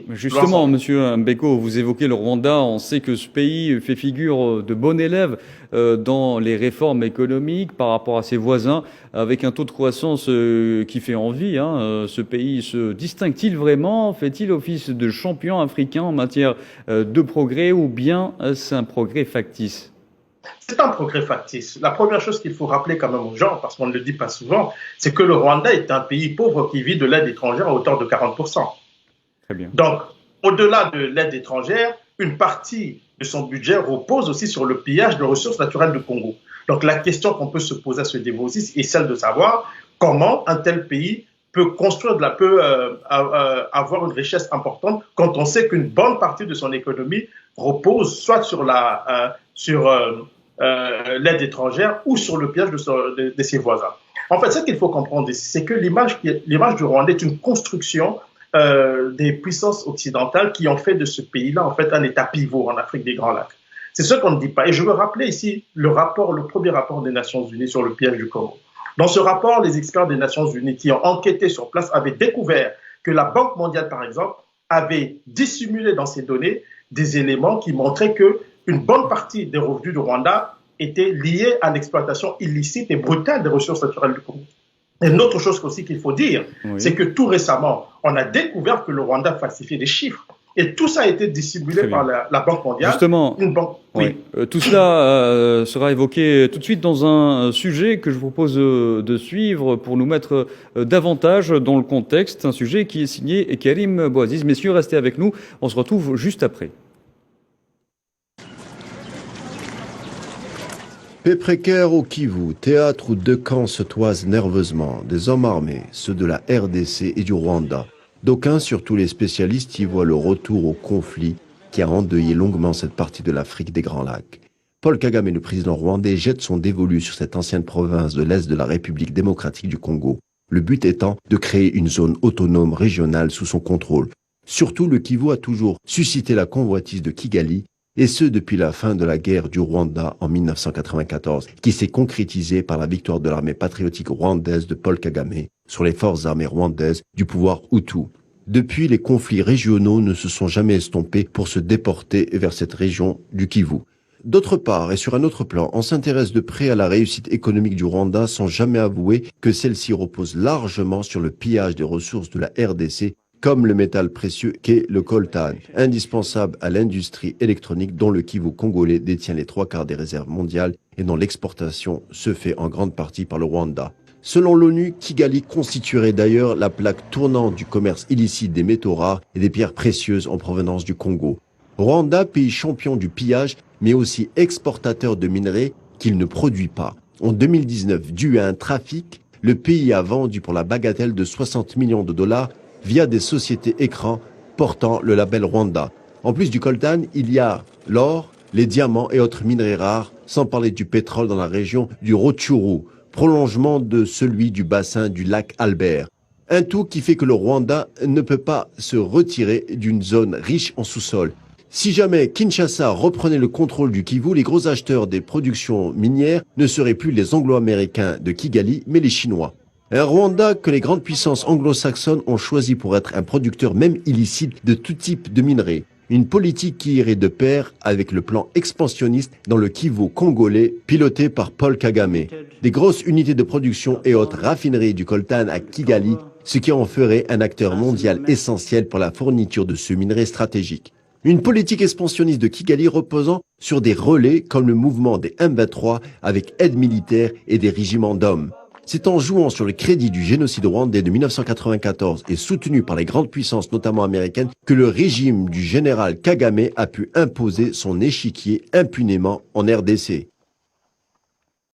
Justement, Monsieur Mbeko, vous évoquez le Rwanda. On sait que ce pays fait figure de bon élève dans les réformes économiques par rapport à ses voisins, avec un taux de croissance qui fait envie, hein. Ce pays se distingue-t-il vraiment? Fait-il office de champion africain en matière de progrès ou bien c'est un progrès factice? C'est un progrès factice. La première chose qu'il faut rappeler quand même aux gens, parce qu'on ne le dit pas souvent, c'est que le Rwanda est un pays pauvre qui vit de l'aide étrangère à hauteur de 40%. Très bien. Donc, au-delà de l'aide étrangère, une partie de son budget repose aussi sur le pillage de ressources naturelles du Congo. Donc, la question qu'on peut se poser à ce niveau aussi est celle de savoir comment un tel pays peut avoir une richesse importante quand on sait qu'une bonne partie de son économie repose soit sur l'aide étrangère ou sur le pillage de ses voisins. En fait, ce qu'il faut comprendre ici, c'est que l'image du Rwanda est une construction des puissances occidentales qui ont fait de ce pays-là en fait un État pivot en Afrique des Grands Lacs. C'est ce qu'on ne dit pas. Et je veux rappeler ici le premier rapport des Nations Unies sur le pillage du Congo. Dans ce rapport, les experts des Nations Unies qui ont enquêté sur place avaient découvert que la Banque mondiale, par exemple, avait dissimulé dans ses données des éléments qui montraient qu'une bonne partie des revenus du Rwanda étaient liés à l'exploitation illicite et brutale des ressources naturelles du Congo. Et une autre chose aussi qu'il faut dire, oui, c'est que tout récemment, on a découvert que le Rwanda falsifiait des chiffres. Et tout ça a été dissimulé par la Banque mondiale. Justement, oui. Tout cela sera évoqué tout de suite dans un sujet que je vous propose de suivre pour nous mettre davantage dans le contexte. Un sujet qui est signé Karim Bouaziz. Messieurs, restez avec nous. On se retrouve juste après. Paix précaire au Kivu, théâtre où deux camps se toisent nerveusement, des hommes armés, ceux de la RDC et du Rwanda. D'aucuns, surtout les spécialistes, y voient le retour au conflit qui a endeuillé longuement cette partie de l'Afrique des Grands Lacs. Paul Kagame, le président rwandais, jette son dévolu sur cette ancienne province de l'Est de la République démocratique du Congo, le but étant de créer une zone autonome régionale sous son contrôle. Surtout, le Kivu a toujours suscité la convoitise de Kigali, et ce depuis la fin de la guerre du Rwanda en 1994, qui s'est concrétisée par la victoire de l'armée patriotique rwandaise de Paul Kagame sur les forces armées rwandaises du pouvoir Hutu. Depuis, les conflits régionaux ne se sont jamais estompés pour se déporter vers cette région du Kivu. D'autre part, et sur un autre plan, on s'intéresse de près à la réussite économique du Rwanda sans jamais avouer que celle-ci repose largement sur le pillage des ressources de la RDC, comme le métal précieux qu'est le coltan, indispensable à l'industrie électronique dont le Kivu congolais détient les 3/4 des réserves mondiales et dont l'exportation se fait en grande partie par le Rwanda. Selon l'ONU, Kigali constituerait d'ailleurs la plaque tournante du commerce illicite des métaux rares et des pierres précieuses en provenance du Congo. Rwanda, pays champion du pillage, mais aussi exportateur de minerais qu'il ne produit pas. En 2019, dû à un trafic, le pays a vendu pour la bagatelle de 60 millions de dollars via des sociétés écrans portant le label Rwanda. En plus du coltan, il y a l'or, les diamants et autres minerais rares, sans parler du pétrole dans la région du Rutshuru, prolongement de celui du bassin du lac Albert. Un tout qui fait que le Rwanda ne peut pas se retirer d'une zone riche en sous-sol. Si jamais Kinshasa reprenait le contrôle du Kivu, les gros acheteurs des productions minières ne seraient plus les Anglo-Américains de Kigali, mais les Chinois. Un Rwanda que les grandes puissances anglo-saxonnes ont choisi pour être un producteur même illicite de tout type de minerais. Une politique qui irait de pair avec le plan expansionniste dans le Kivu congolais piloté par Paul Kagame. Des grosses unités de production et autres raffineries du coltan à Kigali, ce qui en ferait un acteur mondial essentiel pour la fourniture de ce minerai stratégique. Une politique expansionniste de Kigali reposant sur des relais comme le mouvement des M23 avec aide militaire et des régiments d'hommes. C'est en jouant sur le crédit du génocide rwandais de 1994 et soutenu par les grandes puissances, notamment américaines, que le régime du général Kagame a pu imposer son échiquier impunément en RDC.